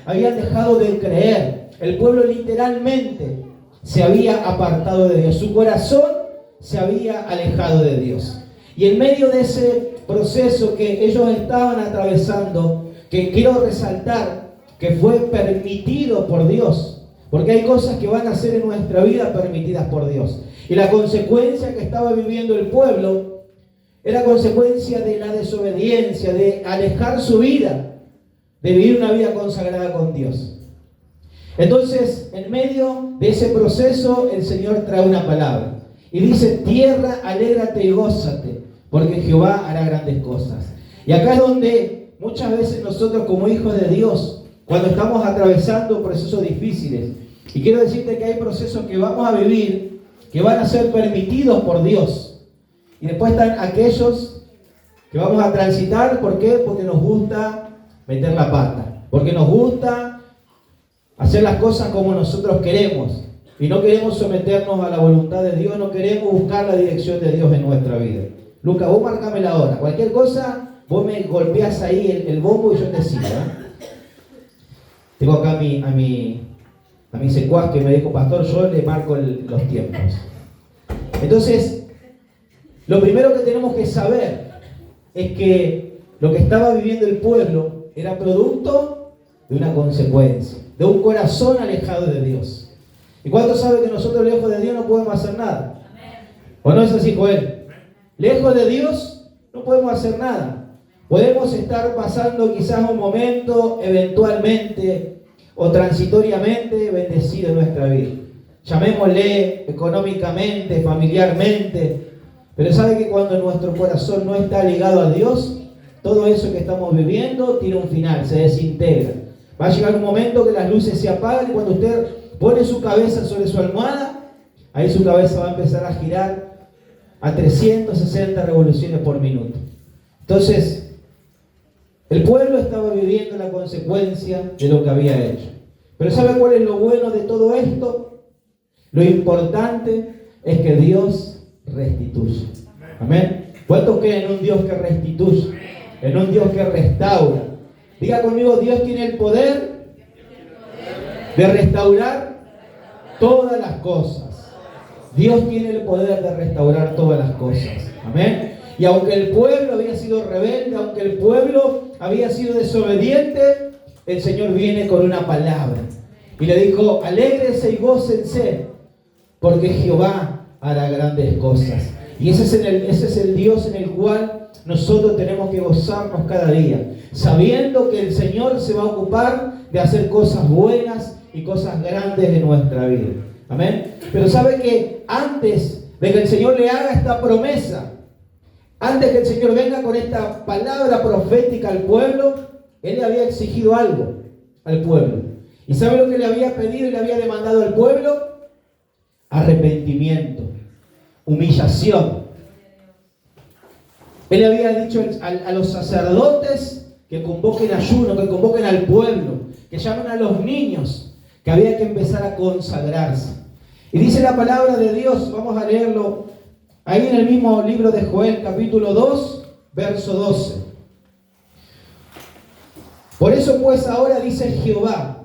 habían dejado de creer. El pueblo literalmente se había apartado de Dios. Su corazón se había alejado de Dios. Y en medio de ese proceso que ellos estaban atravesando, que quiero resaltar que fue permitido por Dios, porque hay cosas que van a ser en nuestra vida permitidas por Dios. Y la consecuencia que estaba viviendo el pueblo era consecuencia de la desobediencia, de alejar su vida, de vivir una vida consagrada con Dios. Entonces, en medio de ese proceso, el Señor trae una palabra. Y dice: tierra, alégrate y gózate, porque Jehová hará grandes cosas. Y acá es donde muchas veces nosotros como hijos de Dios, cuando estamos atravesando procesos difíciles, y quiero decirte que hay procesos que vamos a vivir, que van a ser permitidos por Dios. Y después están aquellos que vamos a transitar. ¿Por qué? Porque nos gusta meter la pata, porque nos gusta hacer las cosas como nosotros queremos y no queremos someternos a la voluntad de Dios, no queremos buscar la dirección de Dios en nuestra vida. Lucas, vos marcame la hora, cualquier cosa vos me golpeás ahí el bombo y yo te sigo, ¿eh? Tengo acá a mi secuaz que me dijo: pastor, yo le marco los tiempos. Entonces, lo primero que tenemos que saber es que lo que estaba viviendo el pueblo era producto de una consecuencia, de un corazón alejado de Dios. ¿Y cuántos saben que nosotros lejos de Dios no podemos hacer nada? ¿O no es así, Joel? Lejos de Dios no podemos hacer nada. Podemos estar pasando quizás un momento, eventualmente o transitoriamente, bendecido en nuestra vida. Llamémosle económicamente, familiarmente. Pero ¿sabe que cuando nuestro corazón no está ligado a Dios, todo eso que estamos viviendo tiene un final, se desintegra? Va a llegar un momento que las luces se apagan y cuando usted pone su cabeza sobre su almohada, ahí su cabeza va a empezar a girar a 360 revoluciones por minuto. Entonces, el pueblo estaba viviendo la consecuencia de lo que había hecho. Pero ¿sabe cuál es lo bueno de todo esto? Lo importante es que Dios restituye. Amén. ¿Cuántos creen en un Dios que restituye? En un Dios que restaura. Diga conmigo: Dios tiene el poder de restaurar todas las cosas. Dios tiene el poder de restaurar todas las cosas. Amén. Y aunque el pueblo había sido rebelde, aunque el pueblo había sido desobediente, el Señor viene con una palabra. Y le dijo: alégrense y gócense, porque Jehová hará grandes cosas. Y ese es el Dios en el cual nosotros tenemos que gozarnos cada día, sabiendo que el Señor se va a ocupar de hacer cosas buenas y cosas grandes en nuestra vida. Amén. Pero sabe que antes de que el Señor le haga esta promesa, antes que el Señor venga con esta palabra profética al pueblo, Él le había exigido algo al pueblo. ¿Y sabe lo que le había pedido y le había demandado al pueblo? Arrepentimiento, humillación. Él le había dicho a los sacerdotes que convoquen ayuno, que convoquen al pueblo, que llamen a los niños, que había que empezar a consagrarse. Y dice la palabra de Dios, vamos a leerlo ahí en el mismo libro de Joel, capítulo 2, verso 12. Por eso pues ahora dice Jehová: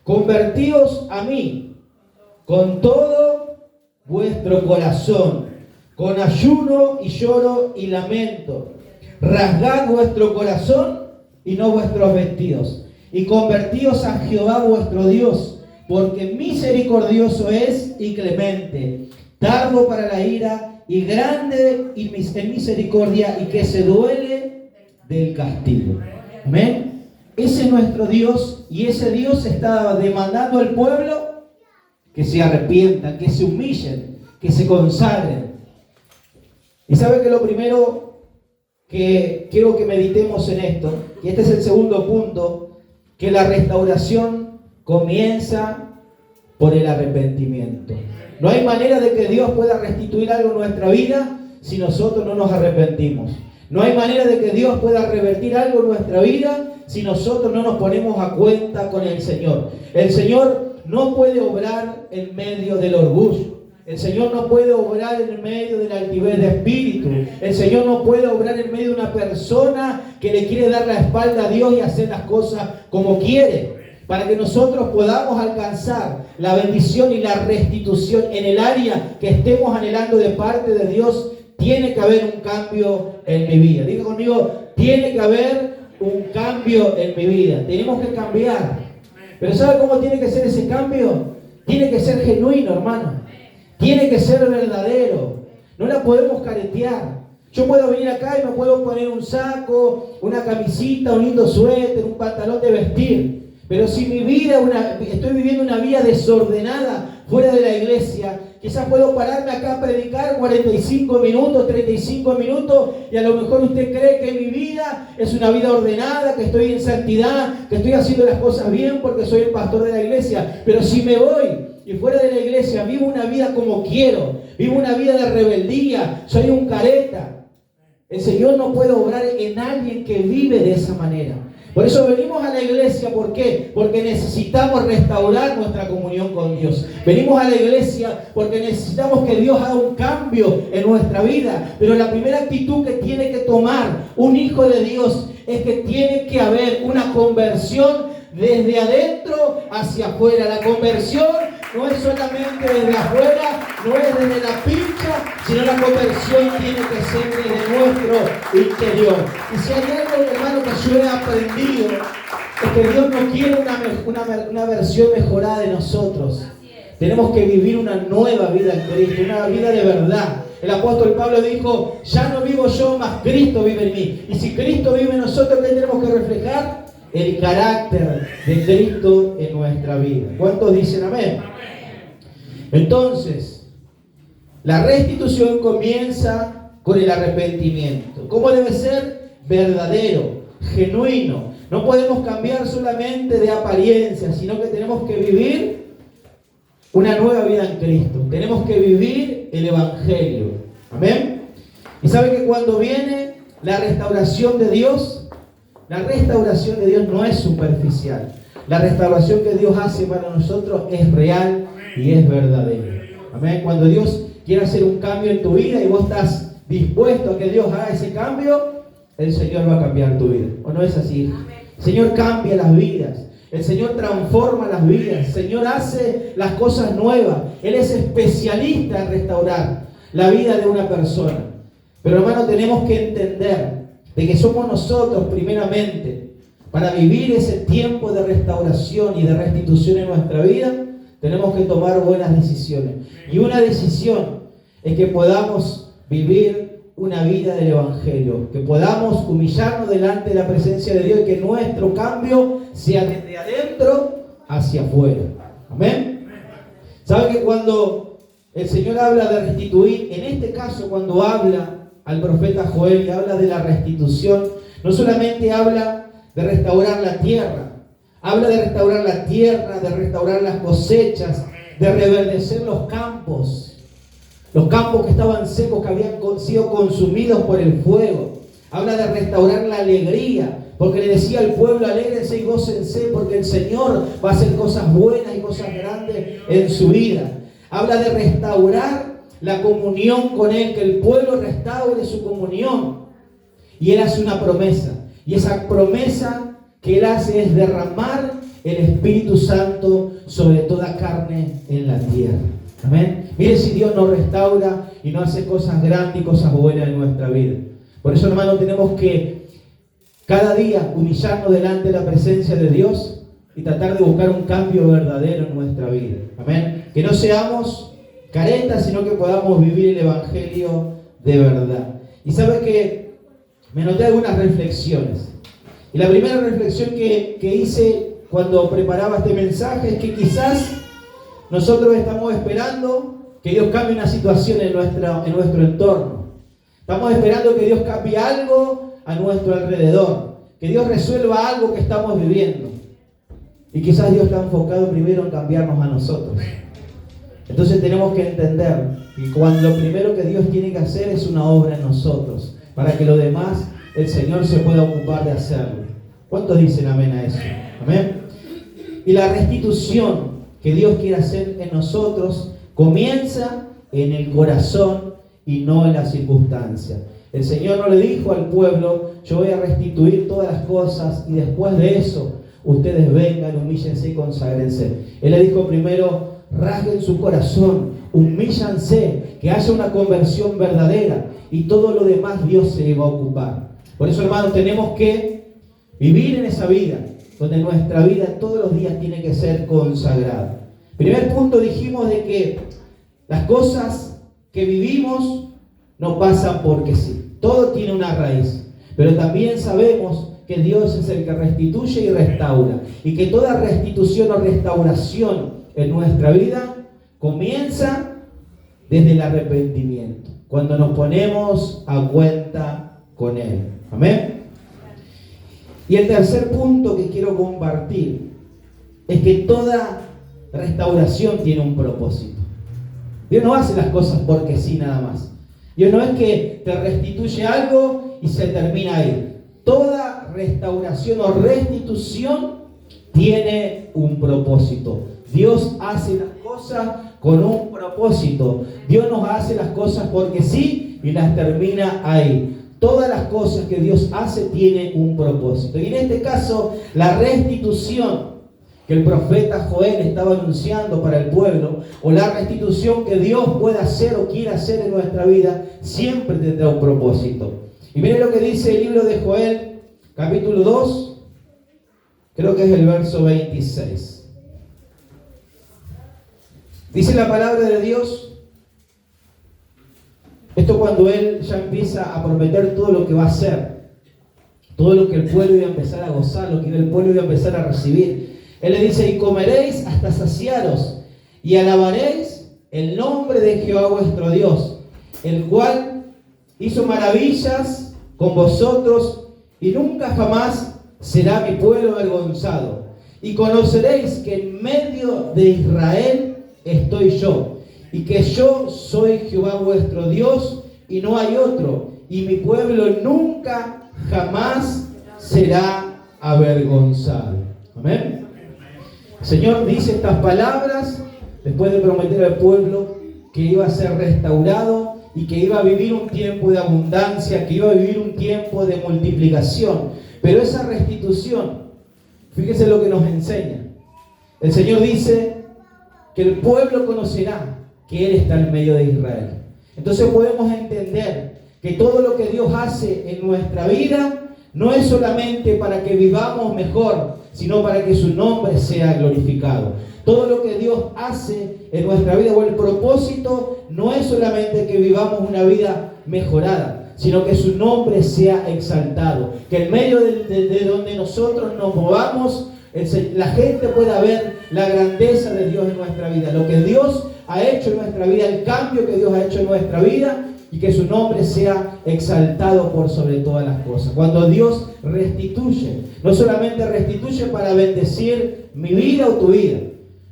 convertíos a mí con todo vuestro corazón, con ayuno y lloro y lamento. Rasgad vuestro corazón y no vuestros vestidos, y convertíos a Jehová vuestro Dios, porque misericordioso es y clemente, tardo para la ira y grande en misericordia, y que se duele del castigo. Amén. Ese es nuestro Dios, y ese Dios estaba demandando al pueblo que se arrepientan, que se humillen, que se consagren. Y sabe que lo primero que quiero que meditemos en esto, y este es el segundo punto, que la restauración comienza por el arrepentimiento. No hay manera de que Dios pueda restituir algo en nuestra vida si nosotros no nos arrepentimos. No hay manera de que Dios pueda revertir algo en nuestra vida si nosotros no nos ponemos a cuenta con el Señor. El Señor no puede obrar en medio del orgullo. El Señor no puede obrar en medio de la altivez de espíritu. El Señor no puede obrar en medio de una persona que le quiere dar la espalda a Dios y hacer las cosas como quiere. Para que nosotros podamos alcanzar la bendición y la restitución en el área que estemos anhelando de parte de Dios, tiene que haber un cambio en mi vida. Diga conmigo, tiene que haber un cambio en mi vida. Tenemos que cambiar. Pero ¿sabe cómo tiene que ser ese cambio? Tiene que ser genuino, hermano. Tiene que ser verdadero. No la podemos caretear. Yo puedo venir acá y me puedo poner un saco, una camisita, un lindo suéter, un pantalón de vestir. Pero si mi vida, estoy viviendo una vida desordenada fuera de la iglesia, quizás puedo pararme acá a predicar 45 minutos, 35 minutos, y a lo mejor usted cree que mi vida es una vida ordenada, que estoy en santidad, que estoy haciendo las cosas bien porque soy el pastor de la iglesia. Pero si me voy y fuera de la iglesia vivo una vida como quiero, vivo una vida de rebeldía, soy un careta, el Señor no puede obrar en alguien que vive de esa manera. Por eso venimos a la iglesia, ¿por qué? Porque necesitamos restaurar nuestra comunión con Dios. Venimos a la iglesia porque necesitamos que Dios haga un cambio en nuestra vida. Pero la primera actitud que tiene que tomar un hijo de Dios es que tiene que haber una conversión desde adentro hacia afuera. La conversión no es solamente desde afuera, no es desde la pincha, sino la conversión tiene que ser desde nuestro interior. Y si hay algo, hermano, que yo he aprendido, es que Dios no quiere una versión mejorada de nosotros. Tenemos que vivir una nueva vida en Cristo, una vida de verdad. El apóstol Pablo dijo, ya no vivo yo, mas Cristo vive en mí. Y si Cristo vive en nosotros, ¿qué tenemos que reflejar? El carácter de Cristo en nuestra vida. ¿Cuántos dicen amén? Entonces, la restitución comienza con el arrepentimiento. ¿Cómo debe ser? Verdadero, genuino. No podemos cambiar solamente de apariencia, sino que tenemos que vivir una nueva vida en Cristo. Tenemos que vivir el Evangelio. Amén. Y sabe que cuando viene la restauración de Dios, la restauración de Dios no es superficial. La restauración que Dios hace para nosotros es real y es verdadera. Amén. Cuando Dios quiere hacer un cambio en tu vida y vos estás dispuesto a que Dios haga ese cambio, el Señor va a cambiar tu vida. ¿O no es así? El Señor cambia las vidas. El Señor transforma las vidas. El Señor hace las cosas nuevas. Él es especialista en restaurar la vida de una persona. Pero hermano, tenemos que entender de que somos nosotros primeramente, para vivir ese tiempo de restauración y de restitución en nuestra vida, tenemos que tomar buenas decisiones. Y una decisión es que podamos vivir una vida del Evangelio, que podamos humillarnos delante de la presencia de Dios y que nuestro cambio sea desde adentro hacia afuera. Amén. ¿Sabe que cuando el Señor habla de restituir, en este caso cuando habla al profeta Joel y habla de la restitución, no solamente habla de restaurar la tierra, habla de restaurar la tierra, de restaurar las cosechas, de reverdecer los campos que estaban secos, que habían sido consumidos por el fuego. Habla de restaurar la alegría, porque le decía al pueblo, alégrense y gócense, porque el Señor va a hacer cosas buenas y cosas grandes en su vida. Habla de restaurar la comunión con Él, que el pueblo restaure su comunión. Y Él hace una promesa, y esa promesa que Él hace es derramar el Espíritu Santo sobre toda carne en la tierra. Amén. Mire si Dios nos restaura y nos hace cosas grandes y cosas buenas en nuestra vida. Por eso, hermano, tenemos que cada día humillarnos delante de la presencia de Dios y tratar de buscar un cambio verdadero en nuestra vida. Amén. Que no seamos caretas, sino que podamos vivir el Evangelio de verdad. Y sabe que me noté algunas reflexiones. Y la primera reflexión que hice cuando preparaba este mensaje es que quizás nosotros estamos esperando que Dios cambie una situación en nuestro entorno. Estamos esperando que Dios cambie algo a nuestro alrededor, que Dios resuelva algo que estamos viviendo. Y quizás Dios está enfocado primero en cambiarnos a nosotros. Entonces tenemos que entender que lo primero que Dios tiene que hacer es una obra en nosotros, para que lo demás el Señor se pueda ocupar de hacerlo. ¿Cuántos dicen amén a eso? Amén. Y la restitución que Dios quiere hacer en nosotros comienza en el corazón y no en las circunstancias. El Señor no le dijo al pueblo, yo voy a restituir todas las cosas y después de eso ustedes vengan, humíllense y consagrense. Él le dijo primero, rasguen su corazón, humíllanse, que haya una conversión verdadera y todo lo demás Dios se iba a ocupar. Por eso, hermanos, tenemos que vivir en esa vida, donde nuestra vida todos los días tiene que ser consagrada. Primer punto, dijimos de que las cosas que vivimos no pasan porque sí. Todo tiene una raíz, pero también sabemos que Dios es el que restituye y restaura, y que toda restitución o restauración en nuestra vida comienza desde el arrepentimiento, cuando nos ponemos a cuenta con Él. Amén. Y el tercer punto que quiero compartir es que toda restauración tiene un propósito. Dios no hace las cosas porque sí nada más. Dios no es que te restituye algo y se termina ahí. Toda restauración o restitución tiene un propósito. Dios hace las cosas con un propósito. Dios no hace las cosas porque sí y las termina ahí. Todas las cosas que Dios hace tienen un propósito. Y en este caso, la restitución que el profeta Joel estaba anunciando para el pueblo, o la restitución que Dios pueda hacer o quiera hacer en nuestra vida, siempre tendrá un propósito. Y miren lo que dice el libro de Joel, capítulo 2, creo que es el verso 26. Dice la palabra de Dios, esto cuando Él ya empieza a prometer todo lo que va a hacer, todo lo que el pueblo iba a empezar a gozar, lo que el pueblo iba a empezar a recibir. Él le dice, y comeréis hasta saciaros, y alabaréis el nombre de Jehová vuestro Dios, el cual hizo maravillas con vosotros, y nunca jamás será mi pueblo avergonzado. Y conoceréis que en medio de Israel estoy yo, y que yo soy Jehová vuestro Dios, y no hay otro, y mi pueblo nunca jamás será avergonzado. Amén. El Señor dice estas palabras después de prometer al pueblo que iba a ser restaurado y que iba a vivir un tiempo de abundancia, que iba a vivir un tiempo de multiplicación. Pero esa restitución, fíjese lo que nos enseña. El Señor dice que el pueblo conocerá que Él está en medio de Israel. Entonces podemos entender que todo lo que Dios hace en nuestra vida no es solamente para que vivamos mejor, sino para que su nombre sea glorificado. Todo lo que Dios hace en nuestra vida, o el propósito, no es solamente que vivamos una vida mejorada, sino que su nombre sea exaltado. Que en medio de donde nosotros nos movamos, la gente pueda ver la grandeza de Dios en nuestra vida, lo que Dios ha hecho en nuestra vida, el cambio que Dios ha hecho en nuestra vida, y que su nombre sea exaltado por sobre todas las cosas. Cuando Dios restituye, no solamente restituye para bendecir mi vida o tu vida.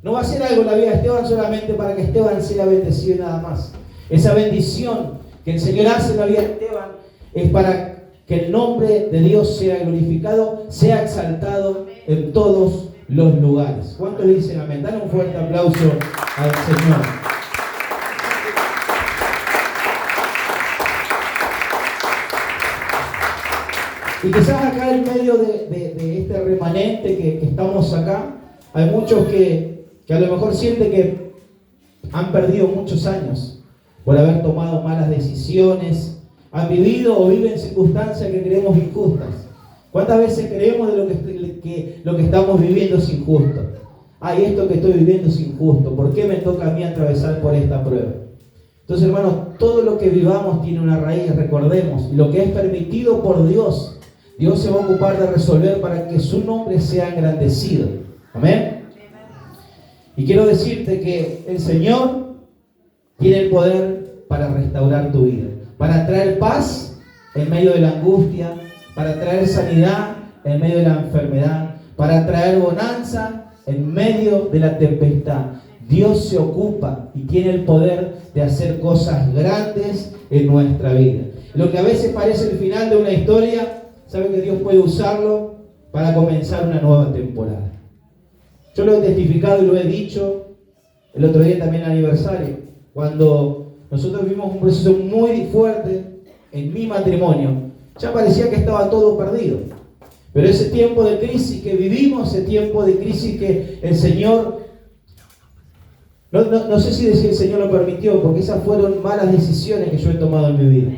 No va a ser algo en la vida de Esteban solamente para que Esteban sea bendecido y nada más. Esa bendición que el Señor hace en la vida de Esteban es para que el nombre de Dios sea glorificado, sea exaltado en todos los lugares. ¿Cuántos le dicen amén? Dale un fuerte aplauso al Señor. Y quizás acá en medio de este remanente que estamos acá, hay muchos que a lo mejor sienten que han perdido muchos años por haber tomado malas decisiones, han vivido o viven circunstancias que creemos injustas. ¿Cuántas veces creemos de lo que estamos viviendo es injusto? Ay, esto que estoy viviendo es injusto, ¿por qué me toca a mí atravesar por esta prueba? Entonces, hermanos, todo lo que vivamos tiene una raíz, recordemos, y lo que es permitido por Dios, Dios se va a ocupar de resolver para que su nombre sea engrandecido. Amén. Y quiero decirte que el Señor tiene el poder para restaurar tu vida, para traer paz en medio de la angustia, para traer sanidad en medio de la enfermedad, para traer bonanza en medio de la tempestad. Dios se ocupa y tiene el poder de hacer cosas grandes en nuestra vida. Lo que a veces parece el final de una historia, sabe que Dios puede usarlo para comenzar una nueva temporada. Yo lo he testificado y lo he dicho el otro día también en el aniversario, cuando nosotros vimos un proceso muy fuerte en mi matrimonio, ya parecía que estaba todo perdido. Pero ese tiempo de crisis que vivimos, ese tiempo de crisis que el Señor, no sé si el Señor lo permitió, porque esas fueron malas decisiones que yo he tomado en mi vida.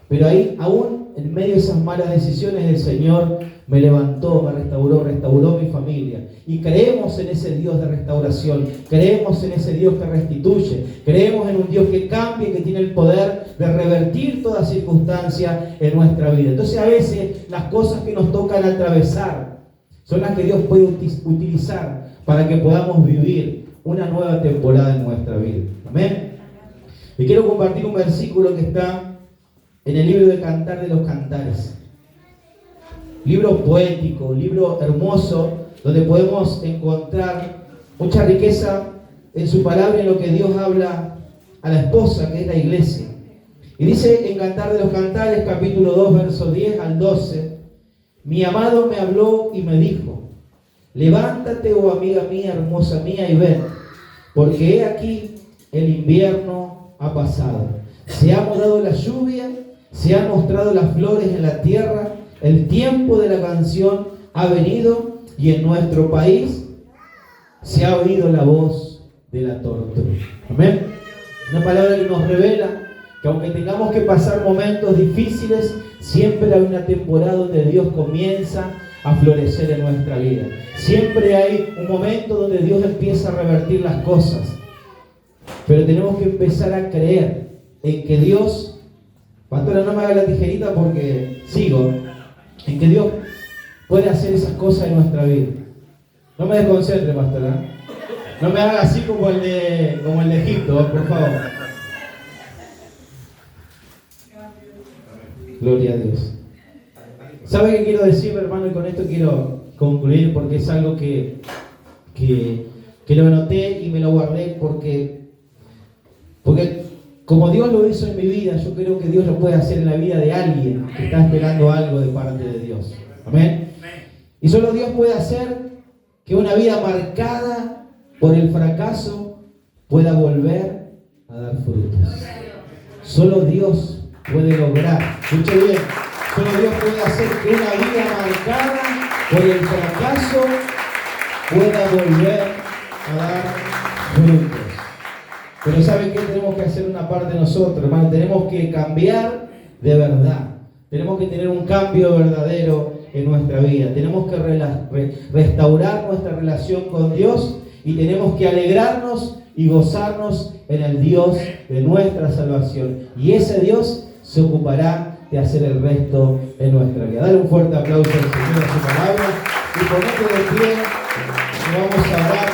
Pero ahí, aún en medio de esas malas decisiones, el Señor me levantó, me restauró mi familia. Y creemos en ese Dios de restauración, creemos en ese Dios que restituye, creemos en un Dios que cambia y que tiene el poder de revertir toda circunstancia en nuestra vida. Entonces a veces las cosas que nos tocan atravesar son las que Dios puede utilizar para que podamos vivir una nueva temporada en nuestra vida. Amén. Y quiero compartir un versículo que está en el libro de Cantar de los Cantares. Libro poético, libro hermoso, donde podemos encontrar mucha riqueza en su palabra, en lo que Dios habla a la esposa, que es la iglesia. Y dice en Cantar de los Cantares, capítulo 2, versos 10 al 12, mi amado me habló y me dijo, levántate, oh amiga mía, hermosa mía, y ven, porque he aquí el invierno ha pasado. Se ha mudado la lluvia, se han mostrado las flores en la tierra, el tiempo de la canción ha venido y en nuestro país se ha oído la voz de la tortuga. Amén. Una palabra que nos revela que aunque tengamos que pasar momentos difíciles, siempre hay una temporada donde Dios comienza a florecer en nuestra vida. Siempre hay un momento donde Dios empieza a revertir las cosas. Pero tenemos que empezar a creer en que Dios, pastora, no me haga la tijerita porque sigo, en que Dios puede hacer esas cosas en nuestra vida. No me desconcentre, pastora. No me haga así como el de Egipto, por favor. Gloria a Dios. ¿Sabe qué quiero decir, hermano? Y con esto quiero concluir porque es algo que lo anoté y me lo guardé porque como Dios lo hizo en mi vida, yo creo que Dios lo puede hacer en la vida de alguien que está esperando algo de parte de Dios. Amén. Y solo Dios puede hacer que una vida marcada por el fracaso pueda volver a dar frutos. Solo Dios puede lograr, escuche bien, solo Dios puede hacer que una vida marcada por el fracaso pueda volver a dar frutos. Pero ¿saben qué? Tenemos que hacer una parte nosotros, hermano. Tenemos que cambiar de verdad. Tenemos que tener un cambio verdadero en nuestra vida. Tenemos que restaurar nuestra relación con Dios y tenemos que alegrarnos y gozarnos en el Dios de nuestra salvación. Y ese Dios se ocupará de hacer el resto en nuestra vida. Dale un fuerte aplauso al Señor a su palabra y ponete de pie y vamos a orar.